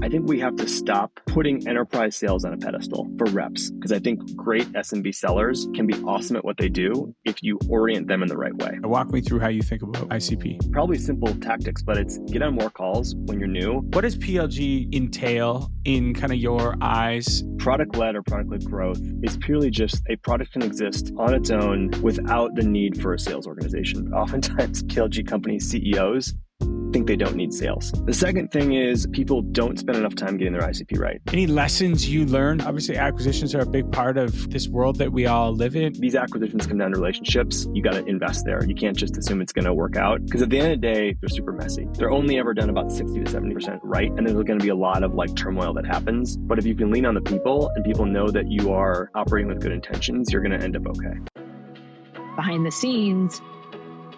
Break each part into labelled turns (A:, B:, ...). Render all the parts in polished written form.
A: I think we have to stop putting enterprise sales on a pedestal for reps, because I think great SMB sellers can be awesome at what they do if you orient them in the right way.
B: Walk me through how you think about ICP.
A: Probably simple tactics, but it's get on more calls when you're new.
B: What does PLG entail in kind of your eyes?
A: Product-led or product-led growth is purely just a product can exist on its own without the need for a sales organization. Oftentimes, PLG company CEOs think they don't need sales. The second thing is people don't spend enough time getting their ICP right.
B: Any lessons you learned? Obviously, acquisitions are a big part of this world that we all live in.
A: These acquisitions come down to relationships. You got to invest there. You can't just assume it's going to work out, because at the end of the day, they're super messy. They're only ever done about 60 to 70% right, and there's going to be a lot of turmoil that happens. But if you can lean on the people and people know that you are operating with good intentions, you're going to end up okay.
C: Behind the scenes,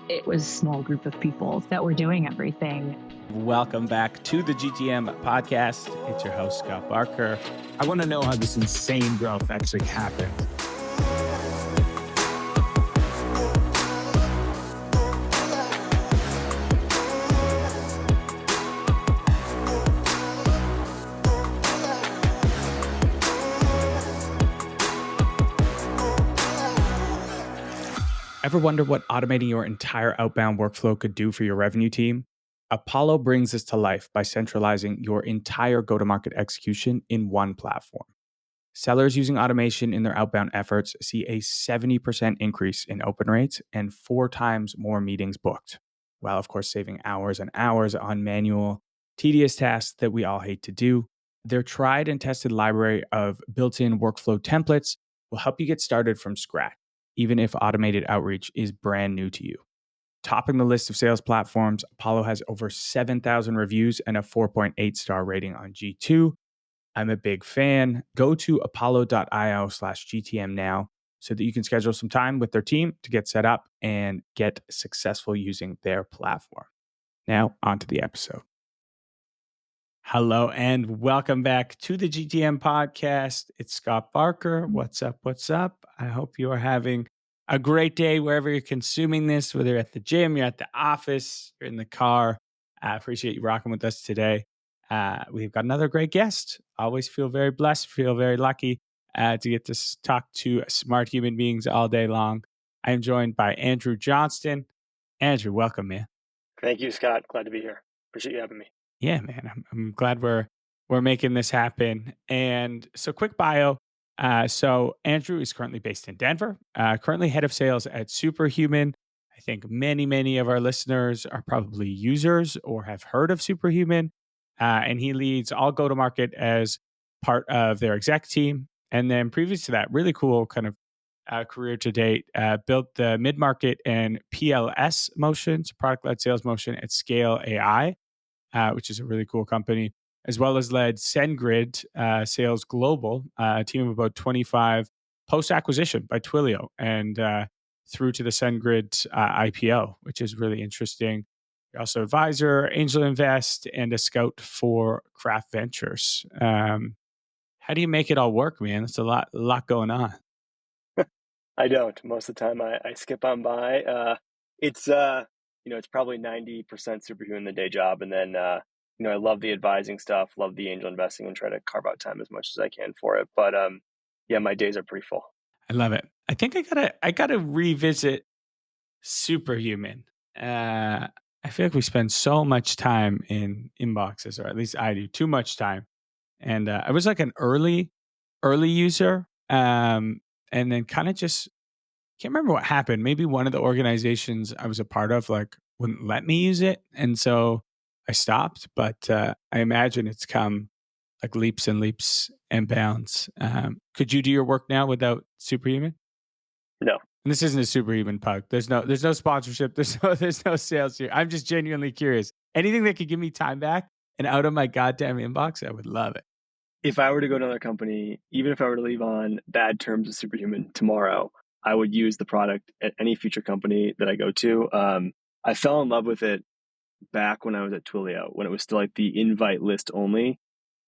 C: it was a small group of people that were doing everything.
B: Welcome back to the GTM podcast. It's your host, Scott Barker. I want to know how this insane growth actually happened. Ever wonder what automating your entire outbound workflow could do for your revenue team? Apollo brings this to life by centralizing your entire go-to-market execution in one platform. Sellers using automation in their outbound efforts see a 70% increase in open rates and 4 times more meetings booked, while of course saving hours and hours on manual, tedious tasks that we all hate to do. Their tried and tested library of built-in workflow templates will help you get started from scratch, even if automated outreach is brand new to you. Topping the list of sales platforms, Apollo has over 7,000 reviews and a 4.8 star rating on G2. I'm a big fan. Go to apollo.io/GTM now so that you can schedule some time with their team to get set up and get successful using their platform. Now, on to the episode. Hello and welcome back to the GTM podcast. It's Scott Barker. What's up? What's up? I hope you are having a great day wherever you're consuming this, whether you're at the gym, you're at the office, you're in the car. I appreciate you rocking with us today. We've got another great guest. Always feel very blessed, feel very lucky to get to talk to smart human beings all day long. I am joined by Andrew Johnston. Andrew, welcome, man.
A: Thank you, Scott. Glad to be here. Appreciate you having me.
B: Yeah, man. I'm glad we're making this happen. And so quick bio. So Andrew is currently based in Denver, currently head of sales at Superhuman. I think many of our listeners are probably users or have heard of Superhuman. And he leads all go-to-market as part of their exec team. And then previous to that, really cool kind of career to date, built the mid-market and PLS motions, product-led sales motion at Scale AI. Which is a really cool company, as well as led SendGrid Sales Global, a team of about 25 post-acquisition by Twilio and through to the SendGrid IPO, which is really interesting. You're also advisor, angel invest, and a scout for Craft Ventures. How do you make it all work, man? It's a lot going on.
A: I don't. Most of the time I skip on by. It's probably 90% Superhuman the day job. And then, I love the advising stuff, love the angel investing, and try to carve out time as much as I can for it. But my days are pretty full.
B: I love it. I think I gotta revisit Superhuman. I feel like we spend so much time in inboxes, or at least I do, too much time. And I was like an early user, and then kind of just can't remember what happened. Maybe one of the organizations I was a part of wouldn't let me use it, and so I stopped. But I imagine it's come like leaps and leaps and bounds. Could you do your work now without Superhuman?
A: No.
B: And this isn't a Superhuman pug. There's no sponsorship. There's no sales here. I'm just genuinely curious. Anything that could give me time back and out of my goddamn inbox, I would love it.
A: If I were to go to another company, even if I were to leave on bad terms with Superhuman tomorrow, I would use the product at any future company that I go to. I fell in love with it back when I was at Twilio, when it was still like the invite list only,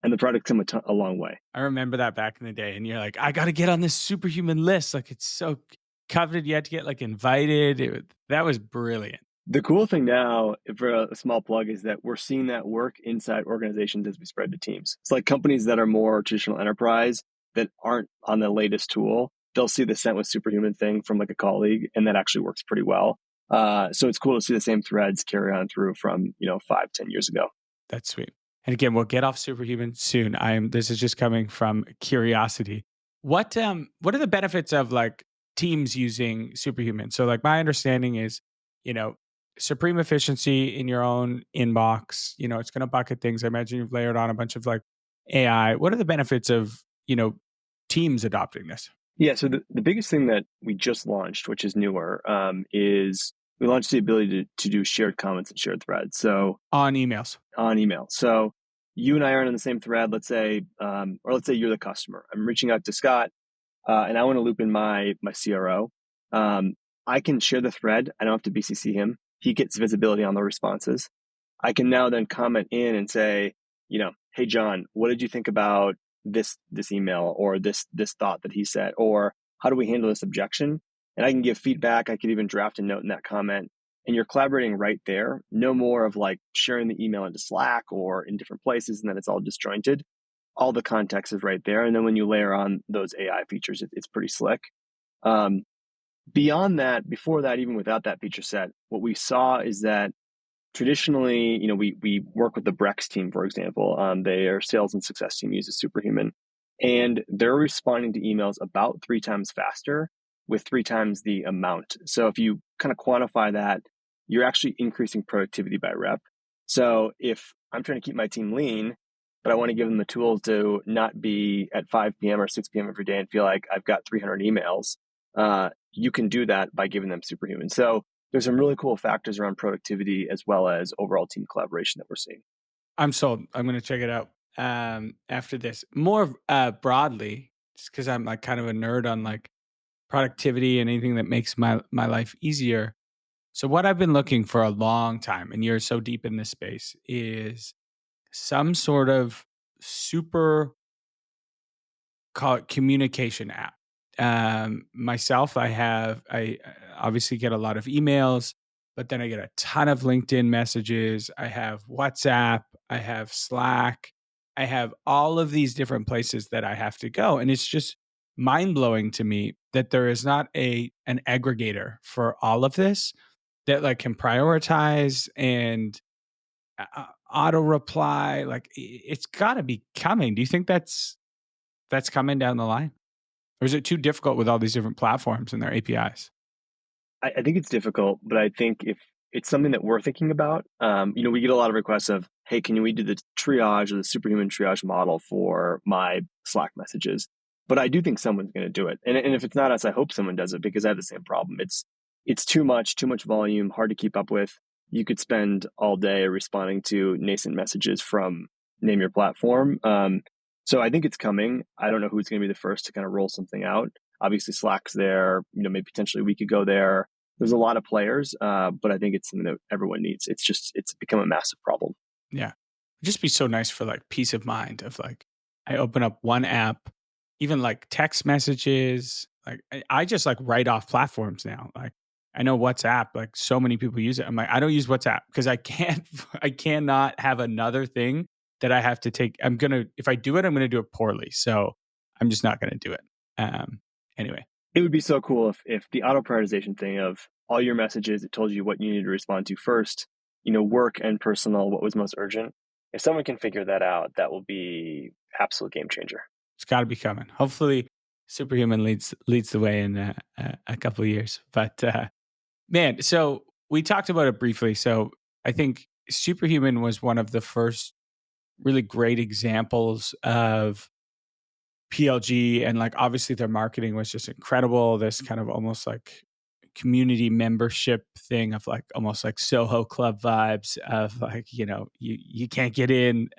A: and the product's come a long way.
B: I remember that back in the day, and you're like, I got to get on this Superhuman list. Like, it's so coveted. You had to get invited. That was brilliant.
A: The cool thing now, for a small plug, is that we're seeing that work inside organizations as we spread to teams. It's like companies that are more traditional enterprise that aren't on the latest tool. They'll see the Sent with Superhuman thing from like a colleague, and that actually works pretty well. So it's cool to see the same threads carry on through from 5-10 years ago.
B: That's sweet. And again, we'll get off Superhuman soon. This is just coming from curiosity. What are the benefits of like teams using Superhuman? So like my understanding is, you know, supreme efficiency in your own inbox. It's going to bucket things. I imagine you've layered on a bunch of like AI. What are the benefits of, teams adopting this?
A: Yeah, so the biggest thing that we just launched, which is newer, is we launched the ability to do shared comments and shared threads. So
B: On emails.
A: on email. So you and I aren't on the same thread, let's say, or let's say you're the customer. I'm reaching out to Scott, and I want to loop in my CRO. I can share the thread. I don't have to BCC him. He gets visibility on the responses. I can now then comment in and say, hey John, what did you think about this email or this thought that he said, or how do we handle this objection? And I can give feedback. I could even draft a note in that comment. And you're collaborating right there. No more of like sharing the email into Slack or in different places and then it's all disjointed. All the context is right there. And then when you layer on those AI features, it's pretty slick. Beyond that, before that, even without that feature set, what we saw is that traditionally, we work with the Brex team, for example. Their sales and success team uses Superhuman, and they're responding to emails about 3 times faster with 3 times the amount. So if you kind of quantify that, you're actually increasing productivity by rep. So if I'm trying to keep my team lean, but I want to give them the tools to not be at 5 p.m. or 6 p.m. every day and feel like I've got 300 emails, you can do that by giving them Superhuman. So there's some really cool factors around productivity as well as overall team collaboration that we're seeing.
B: I'm sold. I'm going to check it out after this. More broadly, just because I'm like kind of a nerd on like productivity and anything that makes my life easier. So what I've been looking for a long time, and you're so deep in this space, is some sort of super, call it, communication app. Myself, I obviously get a lot of emails, but then I get a ton of LinkedIn messages. I have WhatsApp, I have Slack, I have all of these different places that I have to go. And it's just mind blowing to me that there is not an aggregator for all of this that like can prioritize and auto reply. Like it's got to be coming. Do you think that's coming down the line? Or is it too difficult with all these different platforms and their APIs?
A: I think it's difficult, but I think if it's something that we're thinking about, we get a lot of requests of, hey, can we do the triage or the Superhuman triage model for my Slack messages? But I do think someone's going to do it. And if it's not us, I hope someone does it because I have the same problem. It's too much volume, hard to keep up with. You could spend all day responding to nascent messages from name your platform. So I think it's coming. I don't know who's going to be the first to kind of roll something out. Obviously, Slack's there. Maybe potentially we could go there. There's a lot of players, but I think it's something that everyone needs. It's become a massive problem.
B: Yeah, it'd just be so nice for like peace of mind of like I open up one app, even like text messages. Like I just like write off platforms now. Like I know WhatsApp, like so many people use it. I'm like I don't use WhatsApp because I cannot have another thing that I have to take. If I do it, I'm gonna do it poorly. So I'm just not gonna do it. Anyway.
A: It would be so cool if the auto prioritization thing of all your messages, it told you what you needed to respond to first, work and personal, what was most urgent. If someone can figure that out, that will be absolute game changer.
B: It's got to be coming. Hopefully, Superhuman leads the way in a couple of years. But man, so we talked about it briefly. So I think Superhuman was one of the first really great examples of PLG, and like obviously their marketing was just incredible. This kind of almost like community membership thing of like almost like Soho Club vibes of like you can't get in,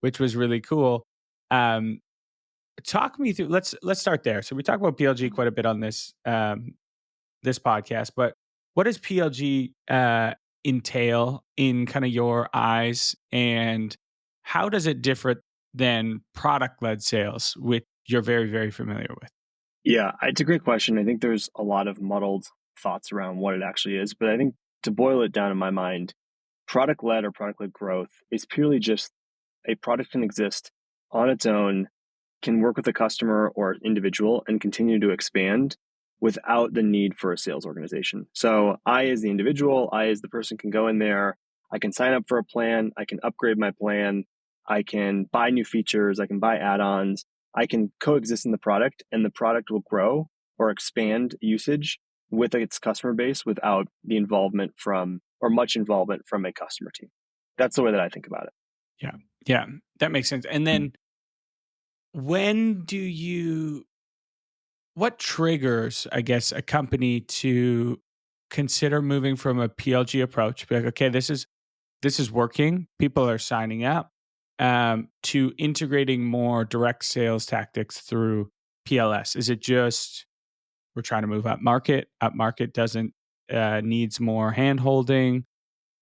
B: which was really cool. Talk me through. Let's start there. So we talk about PLG quite a bit on this this podcast, but what does PLG entail in kind of your eyes, and how does it differ than product-led sales, which you're very, very familiar with?
A: Yeah, it's a great question. I think there's a lot of muddled thoughts around what it actually is, but I think to boil it down in my mind, product-led or product-led growth is purely just a product can exist on its own, can work with a customer or individual and continue to expand without the need for a sales organization. So I, as the individual, I, as the person, can go in there, I can sign up for a plan, I can upgrade my plan, I can buy new features, I can buy add-ons, I can coexist in the product, and the product will grow or expand usage with its customer base without the involvement from, or much involvement from, a customer team. That's the way that I think about it.
B: Yeah. Yeah. That makes sense. And then what triggers, I guess, a company to consider moving from a PLG approach, be like, okay, this is working, people are signing up, to integrating more direct sales tactics through PLS? Is it just we're trying to move up market? Up market doesn't needs more hand holding.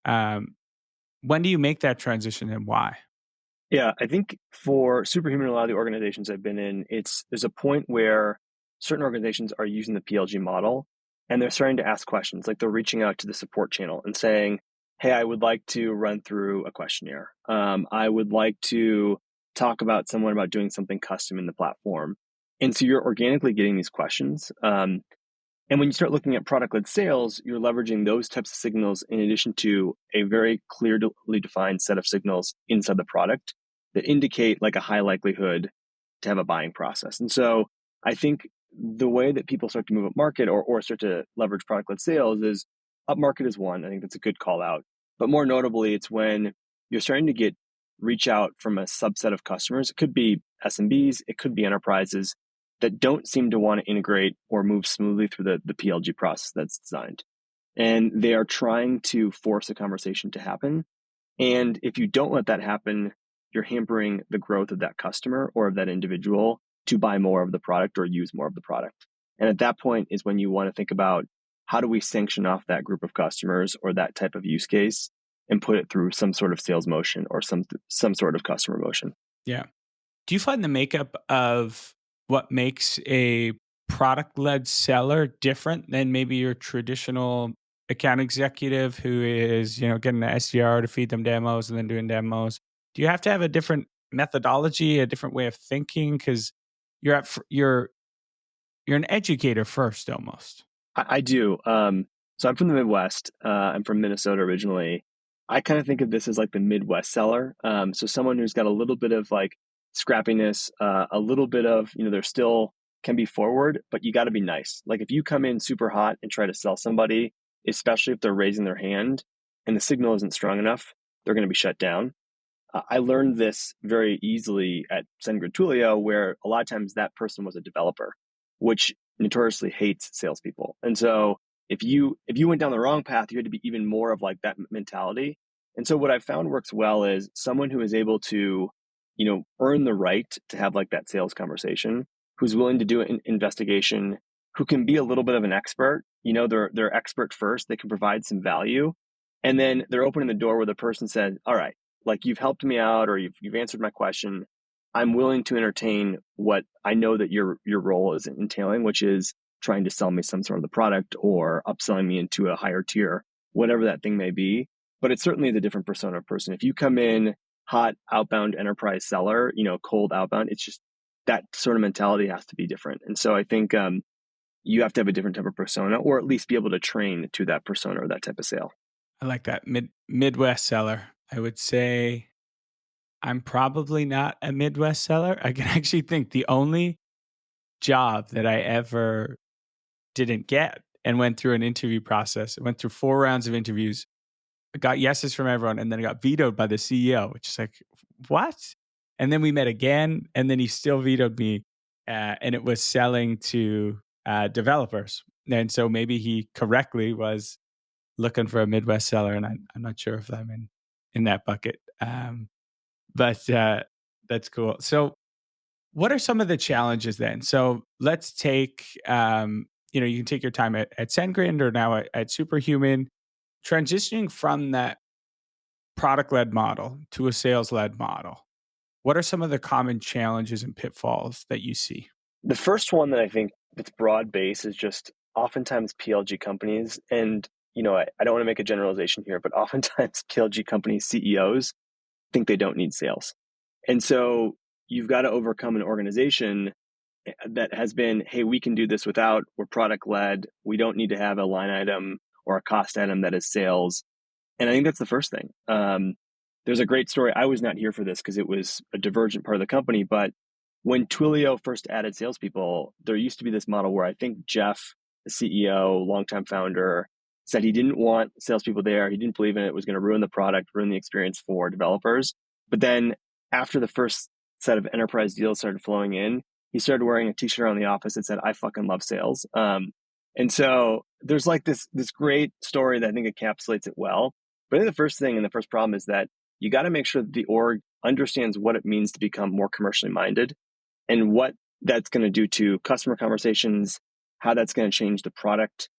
B: When do you make that transition and why?
A: Yeah, I think for Superhuman, a lot of the organizations I've been in, there's a point where certain organizations are using the PLG model and they're starting to ask questions. Like they're reaching out to the support channel and saying, hey, I would like to run through a questionnaire. I would like to talk about someone about doing something custom in the platform. And so you're organically getting these questions. And when you start looking at product-led sales, you're leveraging those types of signals in addition to a very clearly defined set of signals inside the product that indicate like a high likelihood to have a buying process. And so I think the way that people start to move up market or start to leverage product-led sales is up market is one. I think that's a good call out. But more notably, it's when you're starting to get reach out from a subset of customers. It could be SMBs, it could be enterprises that don't seem to want to integrate or move smoothly through the PLG process that's designed. And they are trying to force a conversation to happen. And if you don't let that happen, you're hampering the growth of that customer or of that individual to buy more of the product or use more of the product. And at that point is when you want to think about how do we sanction off that group of customers or that type of use case and put it through some sort of sales motion or some sort of customer motion.
B: Yeah. Do you find the makeup of what makes a product-led seller different than maybe your traditional account executive who is, getting the SDR to feed them demos and then doing demos? Do you have to have a different methodology, a different way of thinking? Because you're an educator first, almost.
A: I do. So I'm from the Midwest. I'm from Minnesota originally. I kind of think of this as like the Midwest seller. So someone who's got a little bit of like scrappiness, a little bit of, they're still can be forward, but you got to be nice. Like if you come in super hot and try to sell somebody, especially if they're raising their hand and the signal isn't strong enough, they're going to be shut down. I learned this very easily at SendGrid Twilio, where a lot of times that person was a developer, which notoriously hates salespeople. And so if you went down the wrong path, you had to be even more of like that mentality. And so what I found works well is someone who is able to, earn the right to have like that sales conversation, who's willing to do an investigation, who can be a little bit of an expert. They're expert first. They can provide some value, and then they're opening the door where the person said, "All right, like you've helped me out, or you've answered my question. I'm willing to entertain what I know that your role is entailing, which is trying to sell me some sort of the product or upselling me into a higher tier, whatever that thing may be." But it's certainly the different persona of person. If you come in hot outbound enterprise seller, cold outbound, it's just that sort of mentality has to be different. And so I think you have to have a different type of persona, or at least be able to train to that persona or that type of sale.
B: I like that Midwest seller. I would say I'm probably not a Midwest seller. I can actually think the only job that I ever didn't get and went through an interview process, went through 4 rounds of interviews, got yeses from everyone, and then got vetoed by the CEO, which is like, what? And then we met again, and then he still vetoed me. And it was selling to developers. And so maybe he correctly was looking for a Midwest seller, and I'm not sure if I'm in that bucket. But that's cool. So what are some of the challenges then? So let's take, you can take your time at SendGrid or now at Superhuman, transitioning from that product-led model to a sales-led model. What are some of the common challenges and pitfalls that you see?
A: The first one that I think that's broad base is just oftentimes PLG companies, and I don't want to make a generalization here, but oftentimes PLG company CEOs think they don't need sales. And so you've got to overcome an organization that has been, hey, we can do this without, we're product led. We don't need to have a line item or a cost item that is sales. And I think that's the first thing. There's a great story. I was not here for this because it was a divergent part of the company. But when Twilio first added salespeople, there used to be this model where I think Jeff, the CEO, longtime founder, said he didn't want salespeople there. He didn't believe in it. It was going to ruin the product, ruin the experience for developers. But then after the first set of enterprise deals started flowing in, he started wearing a t-shirt around the office that said, I fucking love sales. And so there's like this great story that I think encapsulates it well. But I think the first thing and the first problem is that you got to make sure that the org understands what it means to become more commercially minded and what that's going to do to customer conversations, how that's going to change the product.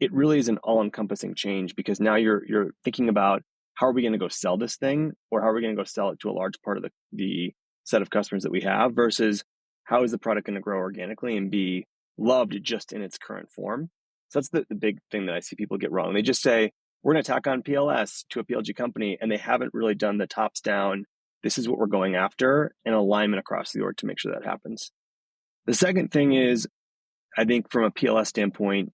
A: It really is an all-encompassing change because now you're thinking about how are we going to go sell this thing, or how are we going to go sell it to a large part of the set of customers that we have, versus how is the product going to grow organically and be loved just in its current form. So that's the big thing that I see people get wrong. They just say, we're going to tack on PLS to a PLG company, and they haven't really done the tops down, this is what we're going after, and alignment across the org to make sure that happens. The second thing is, I think from a PLS standpoint,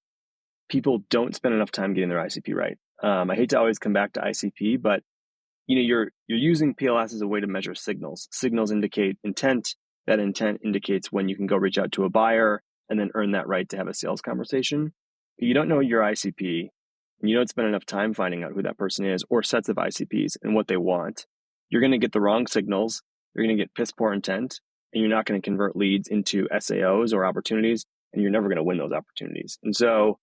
A: people don't spend enough time getting their ICP right. I hate to always come back to ICP, but you're using PLS as a way to measure signals. Signals indicate intent. That intent indicates when you can go reach out to a buyer and then earn that right to have a sales conversation. If you don't know your ICP and you don't spend enough time finding out who that person is or sets of ICPs and what they want, you're going to get the wrong signals. You're going to get piss poor intent, and you're not going to convert leads into SAOs or opportunities, and you're never going to win those opportunities. And so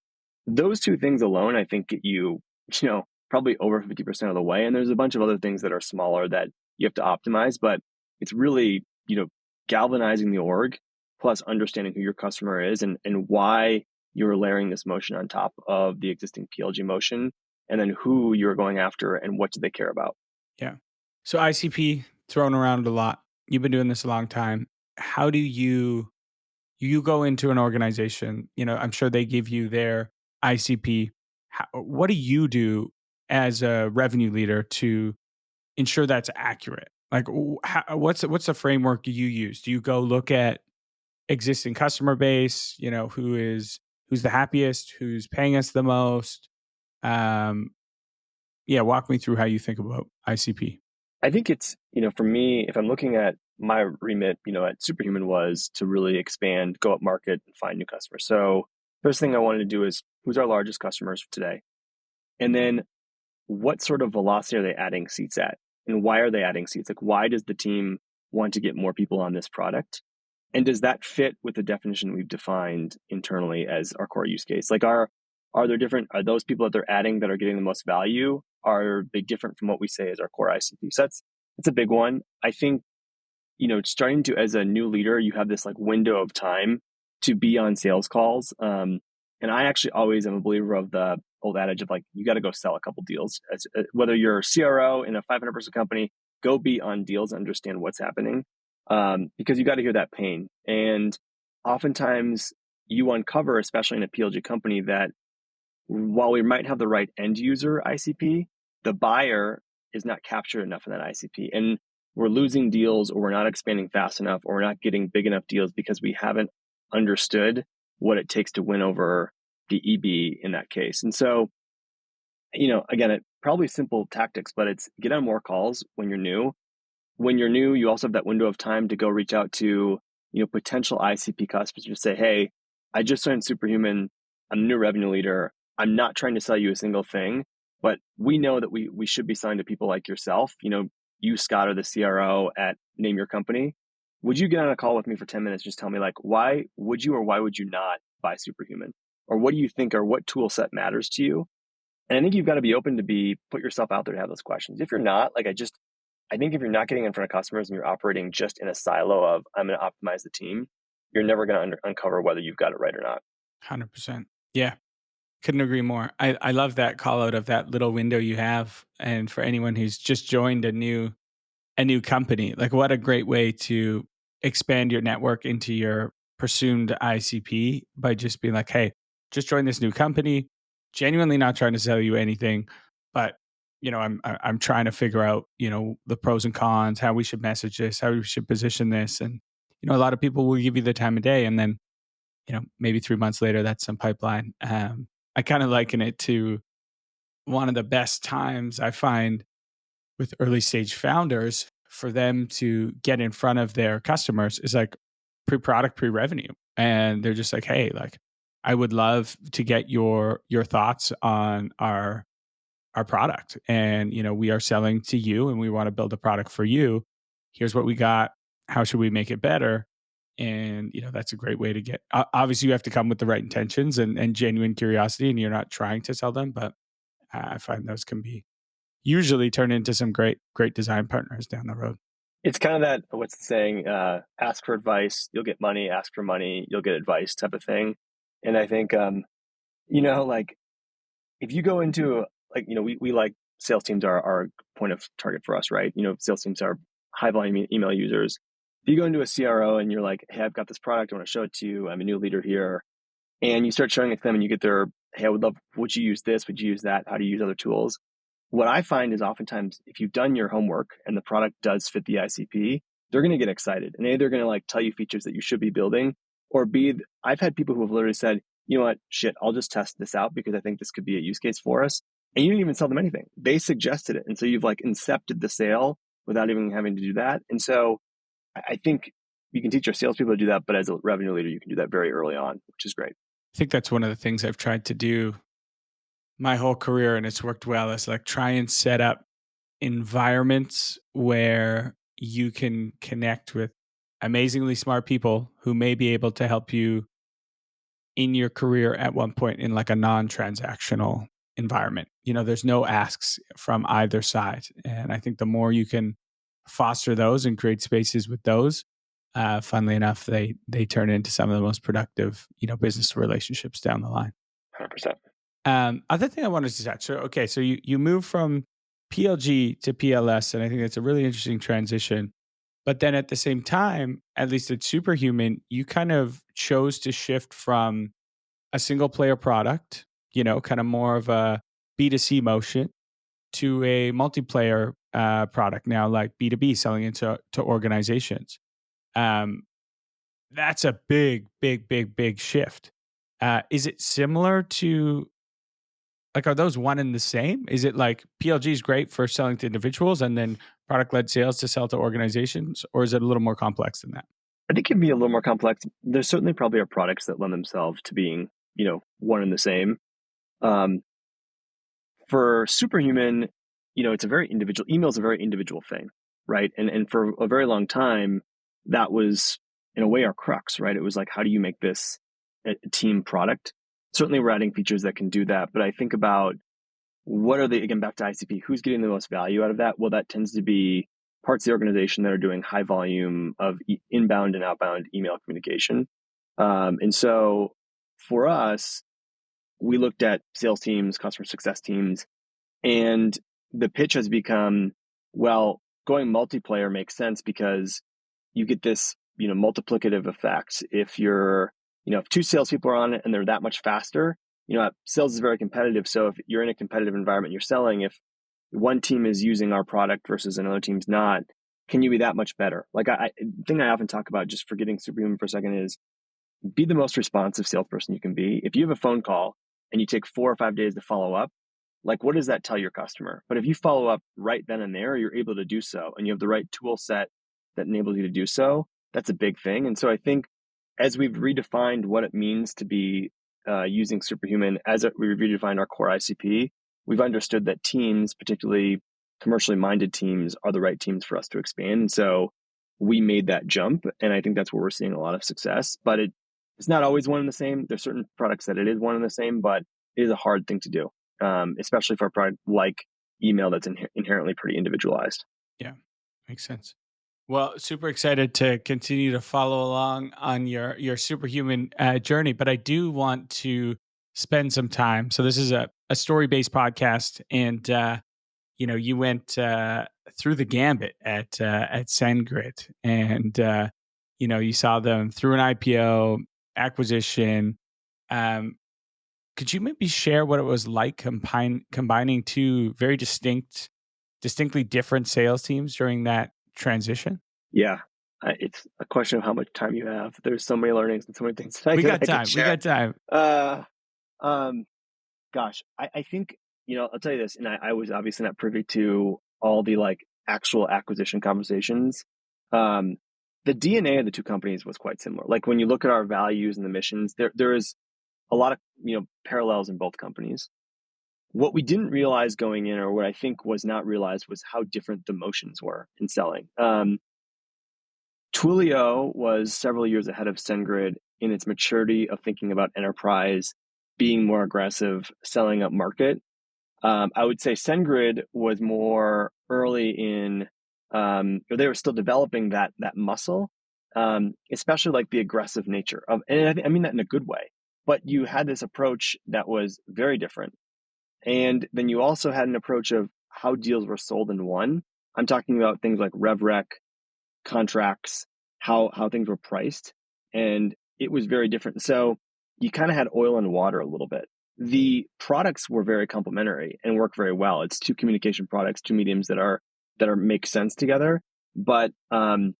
A: those two things alone, I think, get you, probably over 50% of the way. And there's a bunch of other things that are smaller that you have to optimize, but it's really, galvanizing the org plus understanding who your customer is and why you're layering this motion on top of the existing PLG motion, and then who you're going after and what do they care about.
B: Yeah. So ICP thrown around a lot. You've been doing this a long time. How do you go into an organization? I'm sure they give you their ICP. What do you do as a revenue leader to ensure that's accurate? Like, what's the framework you use? Do you go look at existing customer base? Who's the happiest? Who's paying us the most? Walk me through how you think about ICP.
A: I think it's, for me, if I'm looking at my remit, at Superhuman, was to really expand, go up market and find new customers. So first thing I wanted to do is, who's our largest customers today? And then what sort of velocity are they adding seats at? And why are they adding seats? Like, why does the team want to get more people on this product? And does that fit with the definition we've defined internally as our core use case? Like, are those people that they're adding that are getting the most value, are they different from what we say is our core ICP? So that's a big one. I think, starting to, as a new leader, you have this like window of time to be on sales calls. And I actually always am a believer of the old adage of like, you got to go sell a couple deals. Whether you're a CRO in a 500-person company, go be on deals, understand what's happening, because you got to hear that pain. And oftentimes you uncover, especially in a PLG company, that while we might have the right end user ICP, the buyer is not captured enough in that ICP. And we're losing deals, or we're not expanding fast enough, or we're not getting big enough deals because we haven't understood what it takes to win over the EB in that case. And so, again, it probably simple tactics, but it's get on more calls when you're new. When you're new, you also have that window of time to go reach out to, potential ICP customers to say, hey, I just joined Superhuman. I'm a new revenue leader. I'm not trying to sell you a single thing, but we know that we should be selling to people like yourself. You, Scott, are the CRO at name your company. Would you get on a call with me for 10 minutes? Just tell me, like, why would you or why would you not buy Superhuman? Or what do you think, or what tool set matters to you? And I think you've got to be open to put yourself out there to have those questions. If you're not, I think if you're not getting in front of customers and you're operating just in a silo of, I'm going to optimize the team, you're never going to uncover whether you've got it right or not.
B: 100%. Yeah. Couldn't agree more. I love that call out of that little window you have. And for anyone who's just joined a new company, like, what a great way to expand your network into your presumed ICP by just being like, hey, just joined this new company. genuinely not trying to sell you anything, but I'm trying to figure out, the pros and cons, how we should message this, how we should position this. And, a lot of people will give you the time of day, and then, maybe 3 months later, that's some pipeline. I kind of liken it to one of the best times I find with early stage founders for them to get in front of their customers is like pre-product, pre-revenue. And they're just like, hey, like, I would love to get your thoughts on our product. And, we are selling to you and we want to build a product for you. Here's what we got. How should we make it better? And, that's a great way to get, obviously you have to come with the right intentions and genuine curiosity, and you're not trying to sell them, but I find those can be usually turn into some great design partners down the road.
A: It's kind of that, what's the saying, ask for advice, you'll get money, ask for money, you'll get advice type of thing. And I think, like if you go into we like sales teams are a point of target for us, right? Sales teams are high volume email users. If you go into a CRO and you're like, hey, I've got this product, I want to show it to you, I'm a new leader here. And you start showing it to them and you get their, hey, would you use this? Would you use that? How do you use other tools? What I find is oftentimes if you've done your homework and the product does fit the ICP, they're going to get excited. And A, they're going to like tell you features that you should be building, or B, I've had people who have literally said, you know what, shit, I'll just test this out because I think this could be a use case for us. And you didn't even sell them anything. They suggested it. And so you've like incepted the sale without even having to do that. And so I think you can teach your salespeople to do that, but as a revenue leader, you can do that very early on, which is great.
B: I think that's one of the things I've tried to do my whole career, and it's worked well, is like try and set up environments where you can connect with amazingly smart people who may be able to help you in your career at one point in like a non-transactional environment. There's no asks from either side. And I think the more you can foster those and create spaces with those, funnily enough, they turn into some of the most productive, business relationships down the line.
A: 100%.
B: Other thing I wanted to touch. So you move from PLG to PLS, and I think that's a really interesting transition. But then at the same time, at least at Superhuman, you kind of chose to shift from a single player product, kind of more of a B2C motion, to a multiplayer product now, like B2B, selling into organizations. That's a big shift. Is it similar to, like, are those one and the same? Is it like PLG is great for selling to individuals and then product-led sales to sell to organizations? Or is it a little more complex than that?
A: I think it can be a little more complex. There certainly probably are products that lend themselves to being, one and the same. For Superhuman, it's a very individual, email is a very individual thing, right? And for a very long time, that was in a way our crux, right? It was like, how do you make this a team product? Certainly we're adding features that can do that, but I think about what are they, again, back to ICP, who's getting the most value out of that? Well, that tends to be parts of the organization that are doing high volume of inbound and outbound email communication. And so for us, we looked at sales teams, customer success teams, and the pitch has become, well, going multiplayer makes sense because you get this, multiplicative effect. If you're, if two salespeople are on it and they're that much faster, sales is very competitive. So if you're in a competitive environment, you're selling, if one team is using our product versus another team's not, can you be that much better? Like the thing I often talk about, just forgetting Superhuman for a second, is be the most responsive salesperson you can be. If you have a phone call and you take 4 or 5 days to follow up, like, what does that tell your customer? But if you follow up right then and there, you're able to do so, and you have the right tool set that enables you to do so, that's a big thing. And so I think as we've redefined what it means to be using Superhuman, we redefined our core ICP, we've understood that teams, particularly commercially minded teams, are the right teams for us to expand. And so we made that jump, and I think that's where we're seeing a lot of success. But it's not always one and the same. There's certain products that it is one and the same, but it is a hard thing to do, especially for a product like email that's inherently pretty individualized.
B: Yeah, makes sense. Well, super excited to continue to follow along on your Superhuman journey, but I do want to spend some time. So this is a story-based podcast, and you went through the gambit at SendGrid, and you saw them through an IPO, acquisition. Could you maybe share what it was like combining two very distinctly different sales teams during that transition?
A: Yeah. It's a question of how much time you have. There's so many learnings and so many things that
B: We got
A: I can
B: time. We
A: share.
B: got time.
A: Uh, um, Gosh, I think, I'll tell you this, and I was obviously not privy to all the like actual acquisition conversations. Um, the DNA of the two companies was quite similar. Like when you look at our values and the missions, there is a lot of, parallels in both companies. What we didn't realize going in, or what I think was not realized, was how different the motions were in selling. Twilio was several years ahead of SendGrid in its maturity of thinking about enterprise, being more aggressive, selling up market. I would say SendGrid was more early in, they were still developing that muscle, especially like the aggressive nature of, and I mean that in a good way. But you had this approach that was very different, and then you also had an approach of how deals were sold and won. I'm talking about things like rev rec, contracts, how things were priced, and it was very different. So you kind of had oil and water a little bit. The products were very complementary and work very well. It's two communication products, two mediums that are make sense together. But the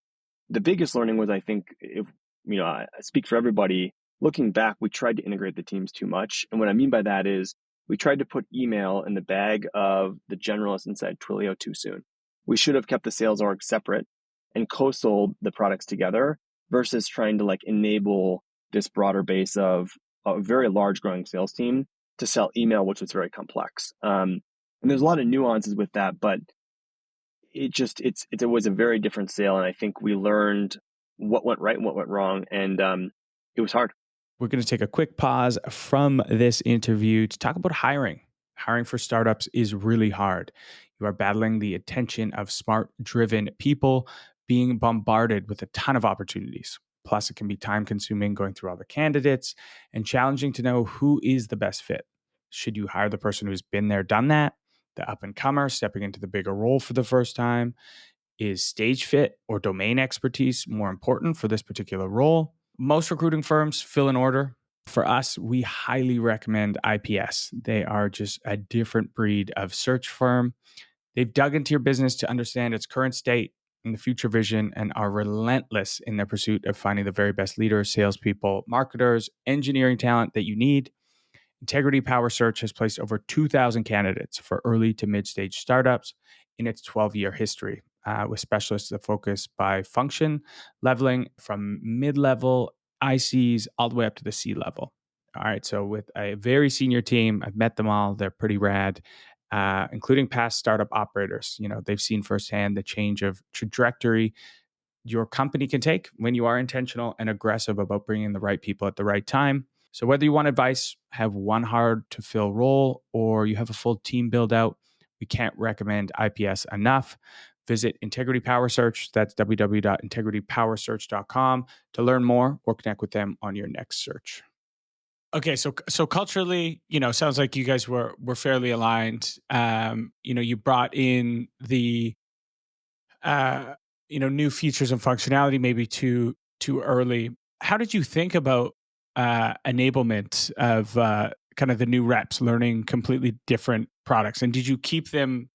A: biggest learning was, I think, if I speak for everybody, looking back, we tried to integrate the teams too much. And what I mean by that is we tried to put email in the bag of the generalists inside Twilio too soon. We should have kept the sales org separate and co-sold the products together versus trying to like enable this broader base of a very large growing sales team to sell email, which was very complex. And there's a lot of nuances with that, but it was a very different sale. And I think we learned what went right and what went wrong. And it was hard.
B: We're going to take a quick pause from this interview to talk about hiring. Hiring for startups is really hard. You are battling the attention of smart, driven people, being bombarded with a ton of opportunities. Plus, it can be time consuming going through all the candidates and challenging to know who is the best fit. Should you hire the person who's been there, done that? The up and comer stepping into the bigger role for the first time? Is stage fit or domain expertise more important for this particular role? Most recruiting firms fill an order. For us, we highly recommend IPS. They are just a different breed of search firm. They've dug into your business to understand its current state and the future vision, and are relentless in their pursuit of finding the very best leaders, salespeople, marketers, engineering talent that you need. Integrity Power Search has placed over 2,000 candidates for early to mid-stage startups in its 12-year history, with specialists that focus by function, leveling from mid-level ICs all the way up to the C level. All right, so with a very senior team, I've met them all. They're pretty rad, including past startup operators. They've seen firsthand the change of trajectory your company can take when you are intentional and aggressive about bringing the right people at the right time. So whether you want advice, have one hard to fill role, or you have a full team build out, we can't recommend IPS enough. Visit Integrity Power Search. That's www.integritypowersearch.com to learn more or connect with them on your next search. Okay, so culturally, sounds like you guys were fairly aligned. You brought in the new features and functionality maybe too early. How did you think about enablement of kind of the new reps learning completely different products, and did you keep them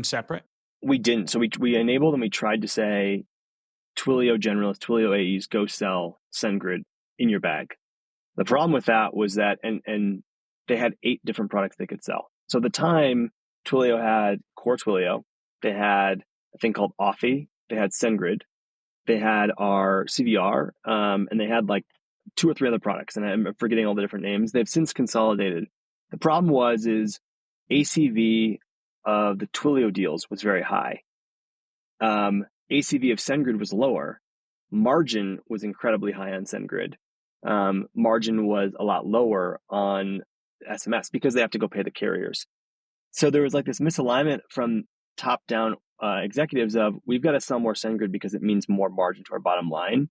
B: separate?
A: We didn't. So we enabled and we tried to say, Twilio generalists, Twilio AEs, go sell SendGrid in your bag. The problem with that was that, and they had 8 different products they could sell. So at the time, Twilio had Core Twilio, they had a thing called Authy, they had SendGrid, they had our CVR, and they had like 2 or 3 other products, and I'm forgetting all the different names. They've since consolidated. The problem is ACV of the Twilio deals was very high. ACV of SendGrid was lower. Margin was incredibly high on SendGrid. Margin was a lot lower on SMS because they have to go pay the carriers. So there was like this misalignment from top down executives of, we've got to sell more SendGrid because it means more margin to our bottom line,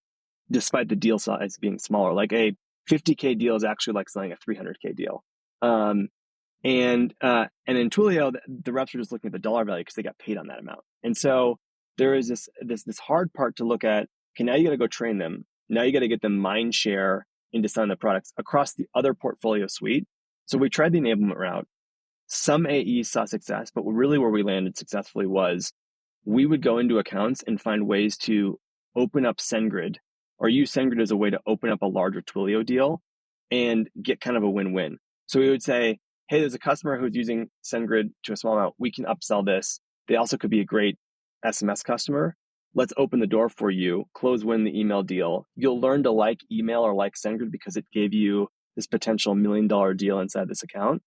A: despite the deal size being smaller. Like a 50K deal is actually like selling a 300K deal. And in Twilio, the reps are just looking at the dollar value because they got paid on that amount. And so there is this hard part to look at. Okay, now you got to go train them. Now you got to get them mind share into selling the products across the other portfolio suite. So we tried the enablement route. Some AEs saw success, but really where we landed successfully was we would go into accounts and find ways to open up SendGrid or use SendGrid as a way to open up a larger Twilio deal and get kind of a win-win. So we would say, hey, there's a customer who's using SendGrid to a small amount. We can upsell this. They also could be a great SMS customer. Let's open the door for you, win the email deal. You'll learn to like email or like SendGrid because it gave you this potential $1 million deal inside this account.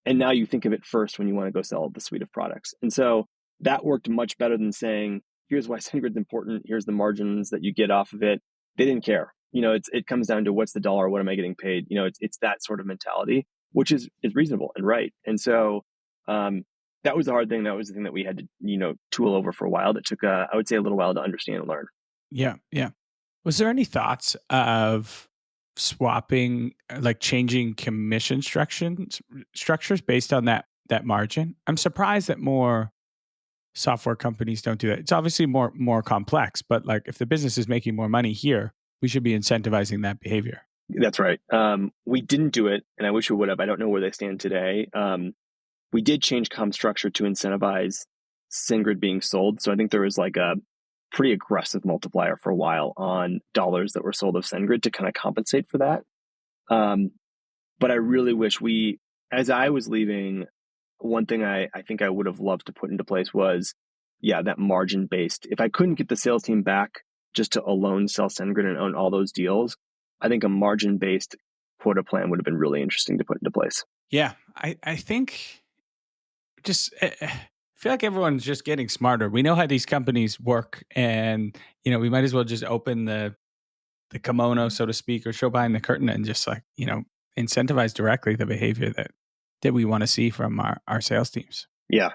A: And now you think of it first when you want to go sell the suite of products. And so that worked much better than saying, here's why SendGrid's important. Here's the margins that you get off of it. They didn't care. It comes down to what's the dollar? What am I getting paid? It's that sort of mentality, which is reasonable and right. And so that was the hard thing. That was the thing that we had to, tool over for a while. That took, I would say, a little while to understand and learn.
B: Yeah. Yeah. Was there any thoughts of swapping, like changing commission structures based on that margin? I'm surprised that more software companies don't do that. It's obviously more complex, but like if the business is making more money here, we should be incentivizing that behavior.
A: That's right. We didn't do it, and I wish we would have. I don't know where they stand today. We did change comp structure to incentivize SendGrid being sold. So I think there was like a pretty aggressive multiplier for a while on dollars that were sold of SendGrid to kind of compensate for that. But I really wish as I was leaving, one thing I think I would have loved to put into place was, that margin based. If I couldn't get the sales team back just to alone sell SendGrid and own all those deals, I think a margin based quota plan would have been really interesting to put into place.
B: Yeah, I think I feel like everyone's just getting smarter. We know how these companies work, and we might as well just open the kimono, so to speak, or show behind the curtain and just incentivize directly the behavior that we want to see from our sales teams.
A: Yeah.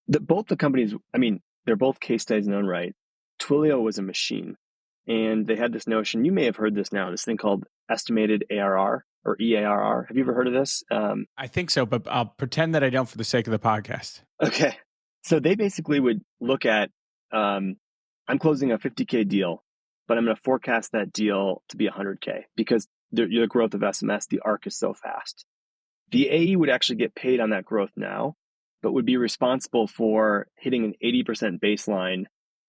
A: Both the companies, they're both case studies in their own right. Twilio was a machine, and they had this notion, you may have heard this now, this thing called estimated ARR or EARR. Have you ever heard of this?
B: I think so, but I'll pretend that I don't for the sake of the podcast.
A: Okay. So they basically would look at, I'm closing a $50K deal, but I'm going to forecast that deal to be $100K because the growth of SMS, the arc is so fast. The AE would actually get paid on that growth now, but would be responsible for hitting an 80% baseline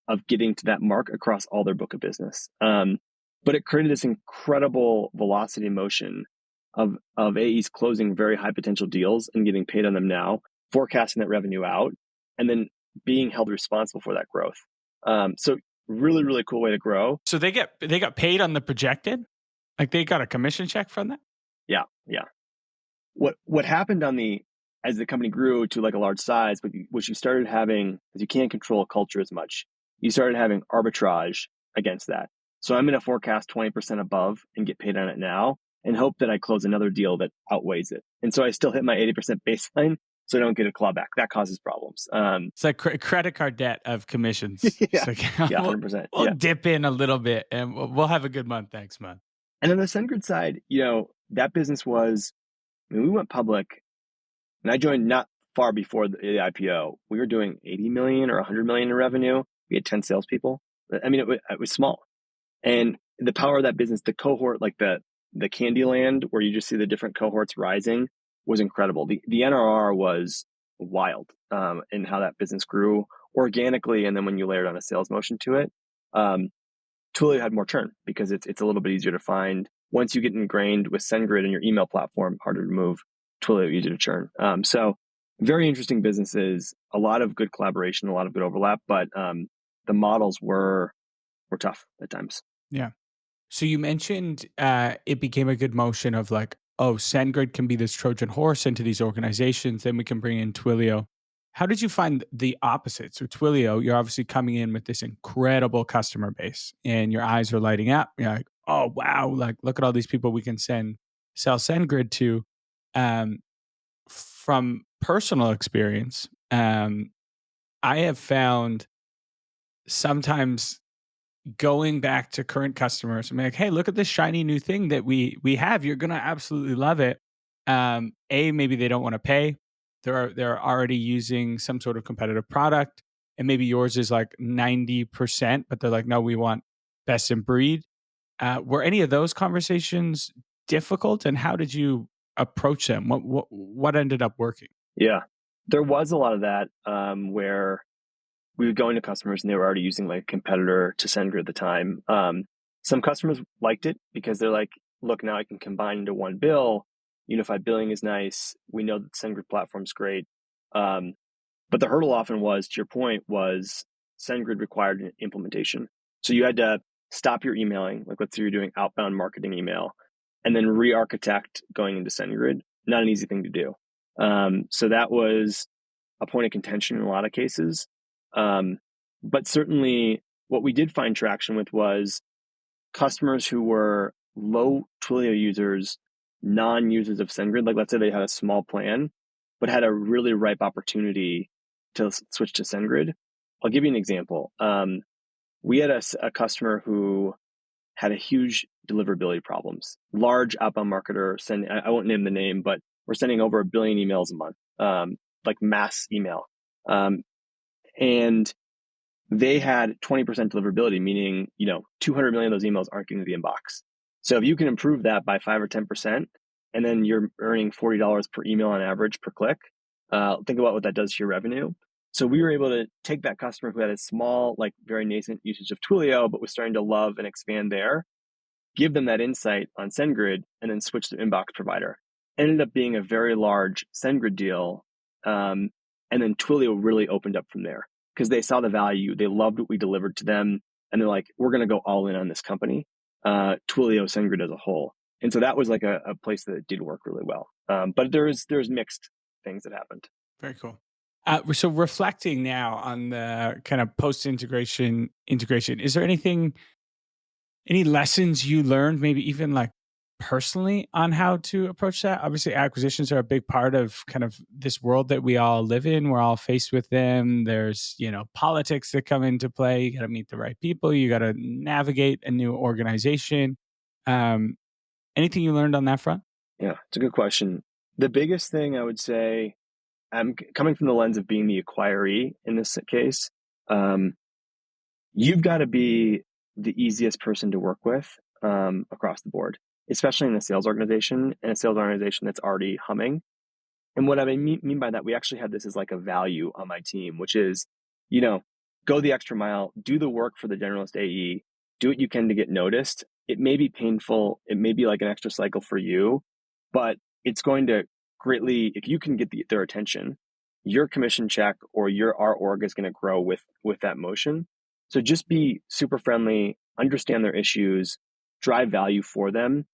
A: of getting to that mark across all their book of business. But it created this incredible velocity motion of AEs closing very high potential deals and getting paid on them now, forecasting that revenue out, and then being held responsible for that growth. So really, really cool way to grow.
B: So they got paid on the projected? Like they got a commission check from that?
A: Yeah. What happened as the company grew to like a large size, but what you started having is you can't control culture as much. You started having arbitrage against that. So I'm going to forecast 20% above and get paid on it now and hope that I close another deal that outweighs it. And so I still hit my 80% baseline, so I don't get a clawback. That causes problems.
B: It's like credit card debt of commissions.
A: Yeah,
B: like,
A: 100%.
B: We'll dip in a little bit and we'll have a good month. Thanks, man.
A: And on the SendGrid side, that business was, we went public and I joined not far before the IPO. We were doing 80 million or 100 million in revenue. We had 10 salespeople. It was small. And the power of that business, the cohort, like the Candyland, where you just see the different cohorts rising, was incredible. The NRR was wild in how that business grew organically. And then when you layered on a sales motion to it, Twilio had more churn because it's a little bit easier to find. Once you get ingrained with SendGrid and your email platform, harder to move. Twilio easier to churn. So very interesting businesses, a lot of good collaboration, a lot of good overlap, but the models were tough at times.
B: Yeah. So you mentioned it became a good motion of like, oh, SendGrid can be this Trojan horse into these organizations. Then we can bring in Twilio. How did you find the opposite? So Twilio, you're obviously coming in with this incredible customer base and your eyes are lighting up. You're like, oh, wow, like look at all these people we can sell SendGrid to. From personal experience, I have found sometimes going back to current customers and be like, hey, look at this shiny new thing that we have. You're going to absolutely love it. Maybe they don't want to pay. They're already using some sort of competitive product, and maybe yours is like 90%, but they're like, no, we want best in breed. Were any of those conversations difficult, and how did you approach them? What ended up working?
A: Yeah, there was a lot of that where we would go into customers and they were already using like a competitor to SendGrid at the time. Some customers liked it because they're like, look, now I can combine into one bill. Unified billing is nice. We know that the SendGrid platform's great. But the hurdle often was, to your point, was SendGrid required an implementation. So you had to stop your emailing, like let's say you're doing outbound marketing email, and then re-architect going into SendGrid. Not an easy thing to do. So that was a point of contention in a lot of cases. But certainly what we did find traction with was customers who were low Twilio users, non-users of SendGrid. Like let's say they had a small plan, but had a really ripe opportunity to switch to SendGrid. I'll give you an example. We had a customer who had a huge deliverability problems. Large outbound marketer, I won't name the name, but we're sending over 1 billion emails a month, like mass email. And they had 20% deliverability, meaning, 200 million of those emails aren't getting to the inbox. So if you can improve that by 5 or 10%, and then you're earning $40 per email on average per click, think about what that does to your revenue. So we were able to take that customer who had a small, like very nascent usage of Twilio, but was starting to love and expand there, give them that insight on SendGrid, and then switch to inbox provider. Ended up being a very large SendGrid deal. And then Twilio really opened up from there because they saw the value. They loved what we delivered to them. And they're like, we're going to go all in on this company, Twilio, SendGrid as a whole. And so that was like a place that did work really well. But there's mixed things that happened.
B: Very cool. So reflecting now on the kind of post-integration, is there any lessons you learned, maybe even like personally, on how to approach that? Obviously, acquisitions are a big part of kind of this world that we all live in. We're all faced with them. There's, politics that come into play. You got to meet the right people. You got to navigate a new organization. Anything you learned on that front?
A: Yeah, it's a good question. The biggest thing I would say, I'm coming from the lens of being the acquiree in this case. You've got to be the easiest person to work with across the board, especially in a sales organization and a sales organization that's already humming. And what I mean by that, we actually had this as like a value on my team, which is, go the extra mile, do the work for the generalist AE, do what you can to get noticed. It may be painful. It may be like an extra cycle for you, but it's going to greatly, if you can get their attention, your commission check or our org is going to grow with that motion. So just be super friendly, understand their issues, drive value for them,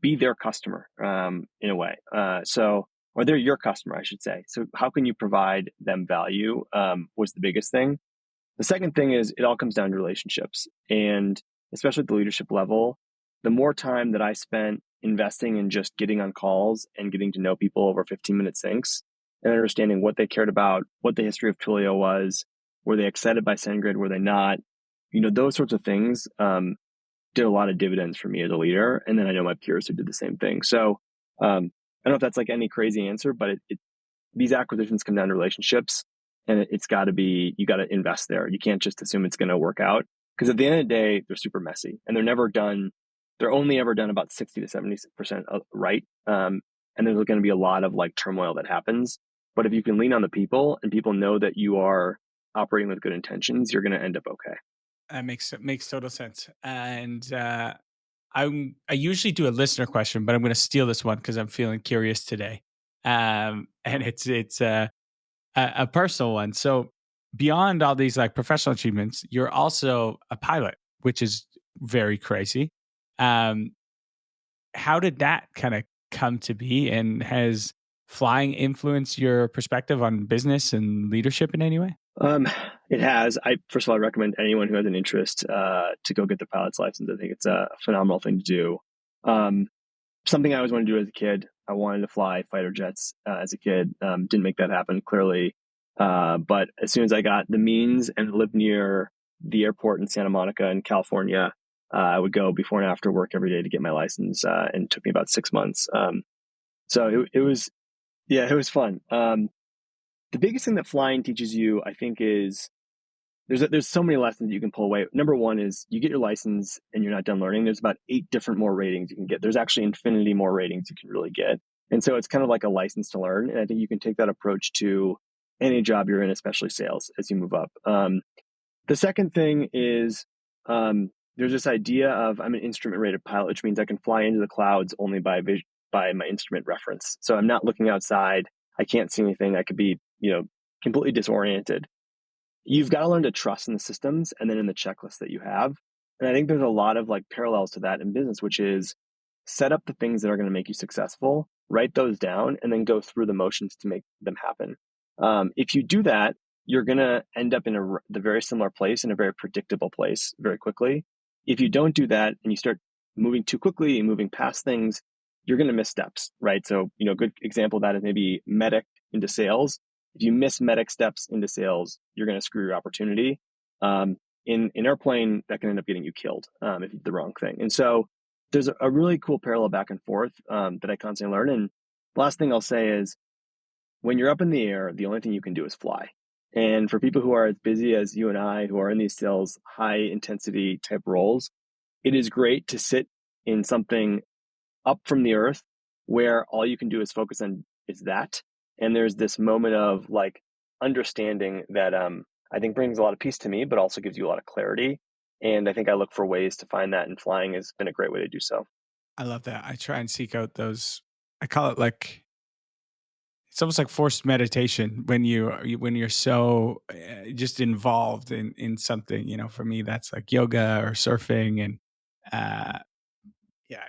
A: be their customer in a way. Or they're your customer, I should say. So how can you provide them value was the biggest thing. The second thing is it all comes down to relationships. And especially at the leadership level, the more time that I spent investing in just getting on calls and getting to know people over 15-minute syncs and understanding what they cared about, what the history of Twilio was, were they excited by SendGrid, were they not? Those sorts of things did a lot of dividends for me as a leader. And then I know my peers who did the same thing. So I don't know if that's like any crazy answer, but these acquisitions come down to relationships, and it's got to be, you got to invest there. You can't just assume it's going to work out, because at the end of the day, they're super messy and they're never done. They're only ever done about 60 to 70% right. And there's going to be a lot of like turmoil that happens. But if you can lean on the people and people know that you are operating with good intentions, you're going to end up okay.
B: That makes total sense. And I usually do a listener question, but I'm going to steal this one because I'm feeling curious today. And it's a personal one. So beyond all these like professional achievements, you're also a pilot, which is very crazy. How did that kind of come to be, and has flying influenced your perspective on business and leadership in any way?
A: It has. First of all, I recommend anyone who has an interest to go get the pilot's license. I think it's a phenomenal thing to do. Something I always wanted to do as a kid. I wanted to fly fighter jets as a kid. Didn't make that happen, clearly. But as soon as I got the means and lived near the airport in Santa Monica in California, I would go before and after work every day to get my license. And it took me about 6 months. So it was fun. The biggest thing that flying teaches you, I think, is there's so many lessons that you can pull away. Number one is you get your license and you're not done learning. There's about 8 different more ratings you can get. There's actually infinity more ratings you can really get. And so it's kind of like a license to learn. And I think you can take that approach to any job you're in, especially sales, as you move up. The second thing is there's this idea of I'm an instrument rated pilot, which means I can fly into the clouds only by my instrument reference. So I'm not looking outside. I can't see anything. I could be, completely disoriented. You've got to learn to trust in the systems and then in the checklist that you have. And I think there's a lot of like parallels to that in business, which is set up the things that are going to make you successful, write those down, and then go through the motions to make them happen. If you do that, you're going to end up in the very similar place, in a very predictable place very quickly. If you don't do that and you start moving too quickly and moving past things, you're going to miss steps, right? So, good example of that is maybe medic into sales. If you miss medic steps into sales, you're going to screw your opportunity. In airplane, that can end up getting you killed if you do the wrong thing. And so there's a really cool parallel back and forth that I constantly learn. And the last thing I'll say is when you're up in the air, the only thing you can do is fly. And for people who are as busy as you and I, who are in these sales, high intensity type roles, it is great to sit in something up from the earth where all you can do is focus on is that. And there's this moment of like understanding that I think brings a lot of peace to me, but also gives you a lot of clarity. And I think I look for ways to find that, and flying has been a great way to do so.
B: I love that. I try and seek out those. I call it like it's almost like forced meditation when you're so just involved in something. For me, that's like yoga or surfing, and uh, yeah,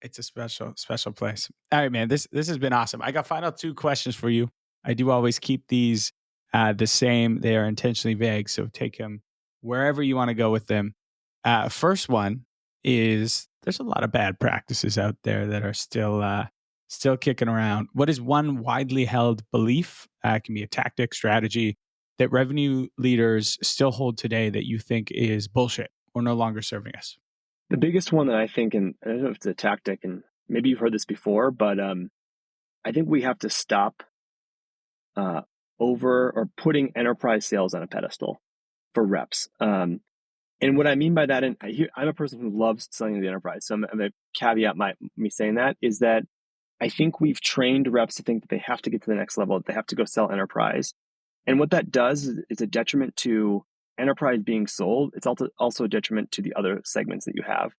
B: it's a special place. All right, man. This has been awesome. I got final two questions for you. I do always keep these the same. They are intentionally vague, so take them wherever you want to go with them. First one is there's a lot of bad practices out there that are still kicking around. What is one widely held belief? It can be a tactic, strategy that revenue leaders still hold today that you think is bullshit or no longer serving us.
A: The biggest one that I think, and I don't know if it's a tactic, and maybe you've heard this before, but I think we have to stop over or putting enterprise sales on a pedestal for reps. And what I mean by that, and I'm a person who loves selling to the enterprise, so I'm going to caveat me saying that is that I think we've trained reps to think that they have to get to the next level, that they have to go sell enterprise. And what that does is a detriment to enterprise being sold. It's also a detriment to the other segments that you have.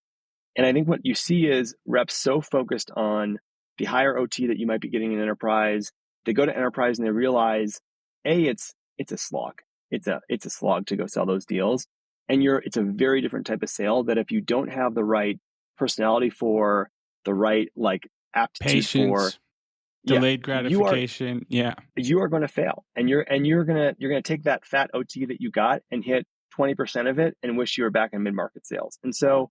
A: And I think what you see is reps so focused on the higher OT that you might be getting in enterprise. They go to enterprise and they realize, it's a slog. It's a slog to go sell those deals. And it's a very different type of sale that if you don't have the right personality for, the right like aptitude
B: Patience,
A: for,
B: delayed gratification,
A: you are going to fail, and you're going to take that fat OT that you got and hit 20% of it and wish you were back in mid-market sales. And so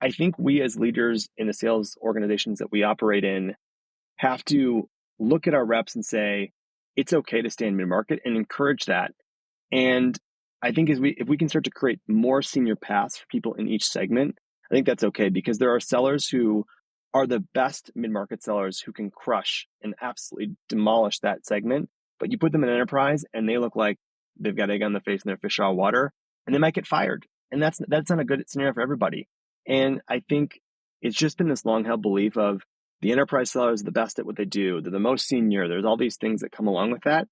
A: I think we as leaders in the sales organizations that we operate in have to look at our reps and say, it's okay to stay in mid-market and encourage that. And I think if we can start to create more senior paths for people in each segment, I think that's okay, because there are sellers who are the best mid-market sellers who can crush and absolutely demolish that segment. But you put them in enterprise and they look like they've got egg on the face and they're fish out of water, and they might get fired. And that's not a good scenario for everybody. And I think it's just been this long-held belief of the enterprise sellers are the best at what they do. They're the most senior. There's all these things that come along with that.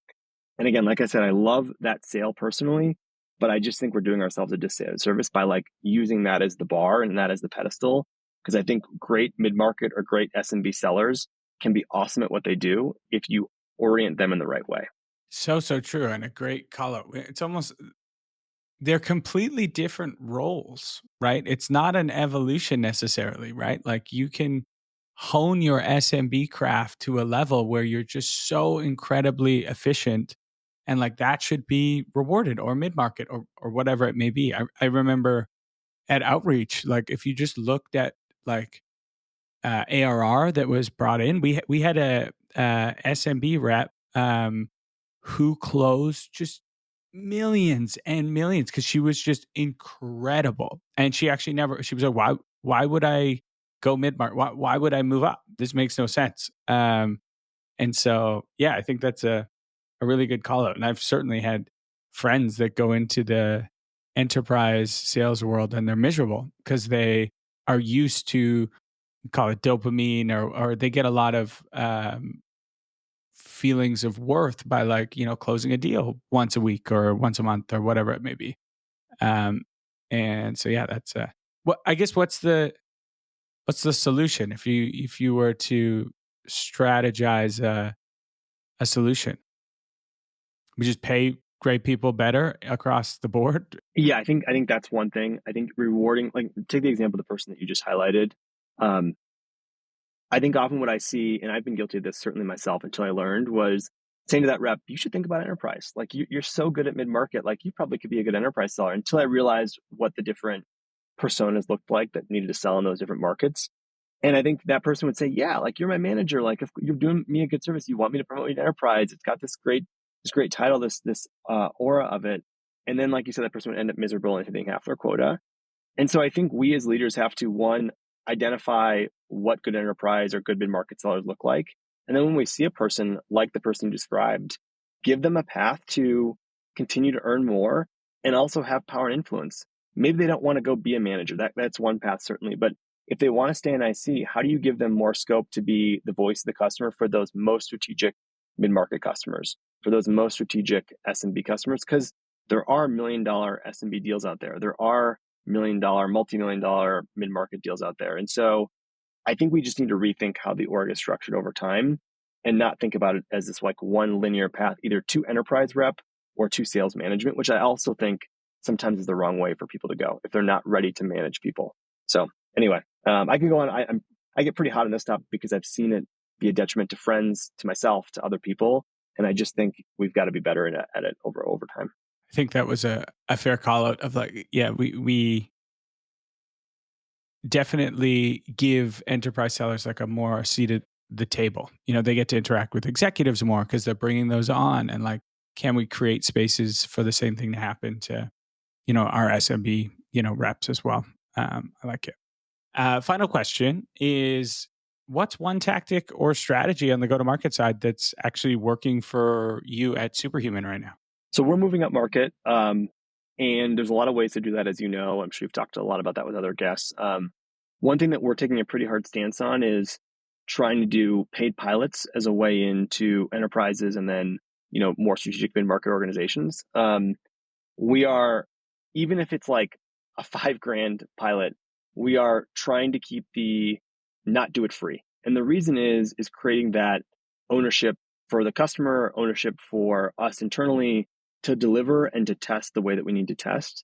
A: And again, like I said, I love that sale personally, but I just think we're doing ourselves a disservice by like using that as the bar and that as the pedestal. Because I think great mid-market or great SMB sellers can be awesome at what they do if you orient them in the right way.
B: So true, and a great call out. It's almost they're completely different roles, right? It's not an evolution necessarily, right? Like you can hone your SMB craft to a level where you're just so incredibly efficient, and like that should be rewarded, or mid-market or whatever it may be. I remember at Outreach, like if you just looked at like ARR that was brought in, we had a SMB rep who closed just millions and millions because she was just incredible. And she actually she was like, why would I go mid-market? Why would I move up? This makes no sense. And so, yeah, I think that's a really good call out. And I've certainly had friends that go into the enterprise sales world and they're miserable because they are used to call it dopamine, or they get a lot of feelings of worth by closing a deal once a week or once a month or whatever it may be. Um, and so yeah, that's what I guess. What's the solution if you were to strategize a solution? We just pay great people better across the board.
A: Yeah, I think that's one thing. I think rewarding, like take the example of the person that you just highlighted. Um, I think often what I see, and I've been guilty of this certainly myself until I learned, was saying to that rep, you should think about enterprise. Like you're so good at mid-market, like you probably could be a good enterprise seller, until I realized what the different personas looked like that needed to sell in those different markets. And I think that person would say, yeah, like you're my manager. Like if you're doing me a good service, you want me to promote you to enterprise. It's got this great title, this aura of it. And then, like you said, that person would end up miserable and hitting half their quota. And so I think we as leaders have to, one, identify what good enterprise or good mid-market sellers look like. And then when we see a person like the person you described, give them a path to continue to earn more and also have power and influence. Maybe they don't want to go be a manager. That's one path, certainly. But if they want to stay in IC, how do you give them more scope to be the voice of the customer for those most strategic mid-market customers, for those most strategic SMB customers? Because there are $1 million SMB deals out there. There are $1 million, multi-million dollar mid-market deals out there. And so I think we just need to rethink how the org is structured over time and not think about it as this like one linear path, either to enterprise rep or to sales management, which I also think sometimes is the wrong way for people to go if they're not ready to manage people. So anyway, I can go on. I get pretty hot on this topic because I've seen it be a detriment to friends, to myself, to other people. And I just think we've got to be better at it over time.
B: I think that was a fair call out of like, yeah, we definitely give enterprise sellers like a more seat at the table. They get to interact with executives more because they're bringing those on. And like, can we create spaces for the same thing to happen to, our SMB, reps as well? I like it. Final question is, what's one tactic or strategy on the go-to-market side that's actually working for you at Superhuman right now?
A: So we're moving up market, and there's a lot of ways to do that, as you know. I'm sure you've talked a lot about that with other guests. One thing that we're taking a pretty hard stance on is trying to do paid pilots as a way into enterprises and then more strategic mid-market organizations. We are, even if it's like a $5,000 pilot, we are trying to keep not do it free. And the reason is creating that ownership for the customer, ownership for us internally to deliver and to test the way that we need to test.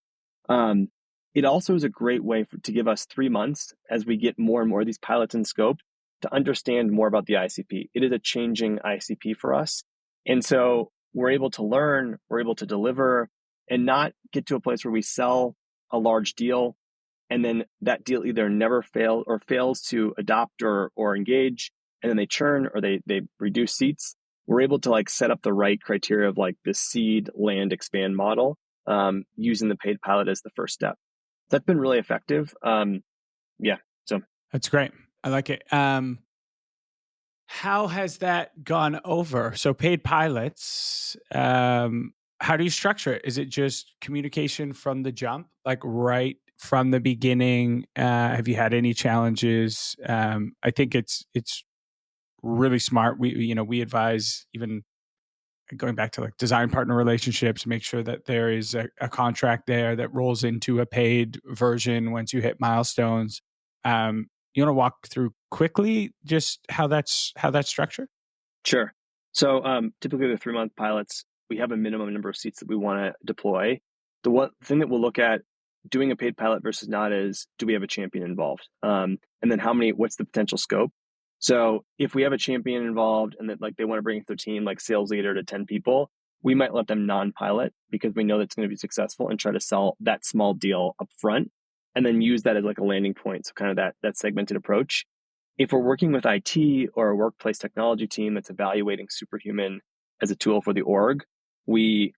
A: It also is a great way to give us 3 months as we get more and more of these pilots in scope to understand more about the ICP. It is a changing ICP for us. And so we're able to learn, we're able to deliver, and not get to a place where we sell a large deal and then that deal either never fails or fails to adopt or engage, and then they churn or they reduce seats. We're able to like set up the right criteria of like the seed, land, expand model, using the paid pilot as the first step. That's been really effective. Yeah, so
B: that's great. I like it. How has that gone over? So paid pilots, how do you structure it? Is it just communication from the jump, like right from the beginning? Have you had any challenges? I think it's really smart. We advise, even going back to like design partner relationships, make sure that there is a contract there that rolls into a paid version once you hit milestones. You want to walk through quickly just how that's structured?
A: Sure. So typically the 3-month pilots, we have a minimum number of seats that we want to deploy. The one thing that we'll look at doing a paid pilot versus not is, do we have a champion involved? And then what's the potential scope? So if we have a champion involved and that like they want to bring their team, like sales leader to 10 people, we might let them non-pilot because we know that's going to be successful and try to sell that small deal up front and then use that as like a landing point. So kind of that segmented approach. If we're working with IT or a workplace technology team that's evaluating Superhuman as a tool for the org, we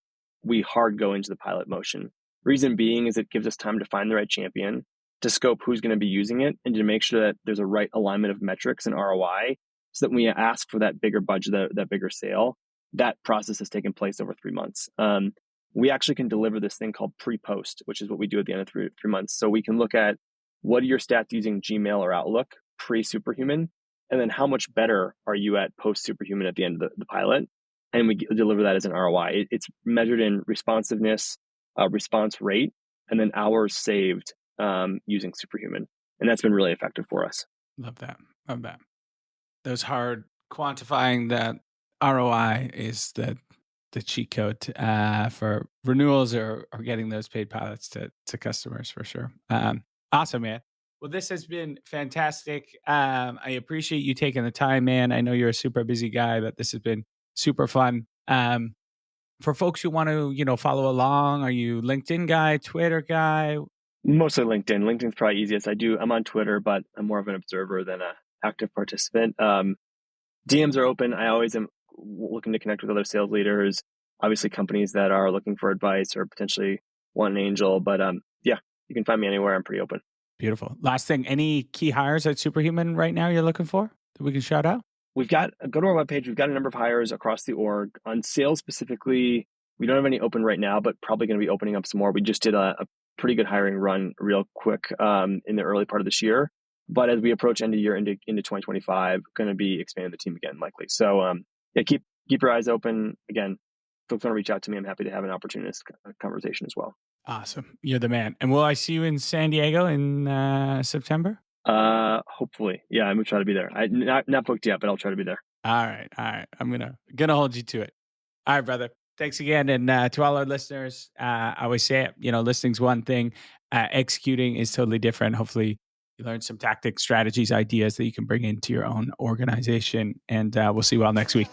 A: hard go into the pilot motion. Reason being is it gives us time to find the right champion, to scope who's going to be using it, and to make sure that there's a right alignment of metrics and ROI so that when we ask for that bigger budget, that bigger sale, that process has taken place over 3 months. We actually can deliver this thing called pre-post, which is what we do at the end of three months. So we can look at what are your stats using Gmail or Outlook pre-Superhuman, and then how much better are you at post-Superhuman at the end of the pilot, and we deliver that as an ROI. It's measured in responsiveness, response rate, and then hours saved using Superhuman, and that's been really effective for us.
B: Love that. Love that. Those hard quantifying that ROI is the cheat code for renewals or getting those paid pilots to customers for sure. Awesome, man. Well, this has been fantastic. I appreciate you taking the time, man. I know you're a super busy guy, but this has been super fun. For folks who want to, follow along, are you LinkedIn guy, Twitter guy?
A: Mostly LinkedIn. LinkedIn's probably easiest. I'm on Twitter, but I'm more of an observer than an active participant. DMs are open. I always am looking to connect with other sales leaders, obviously companies that are looking for advice or potentially want an angel. But yeah, you can find me anywhere. I'm pretty open.
B: Beautiful. Last thing, any key hires at Superhuman right now you're looking for that we can shout out?
A: Go to our webpage. We've got a number of hires across the org. On sales specifically, we don't have any open right now, but probably going to be opening up some more. We just did a pretty good hiring run real quick in the early part of this year. But as we approach end of year into 2025, going to be expanding the team again, likely. So yeah, keep your eyes open. Again, folks want to reach out to me. I'm happy to have an opportunist conversation as well.
B: Awesome. You're the man. And will I see you in San Diego in September?
A: Hopefully. Yeah, I'm gonna try to be there. Not booked yet, but I'll try to be there.
B: All right. I'm gonna hold you to it. All right, brother. Thanks again. And to all our listeners, I always say it, listening's one thing, executing is totally different. Hopefully you learn some tactics, strategies, ideas that you can bring into your own organization. And we'll see you all next week.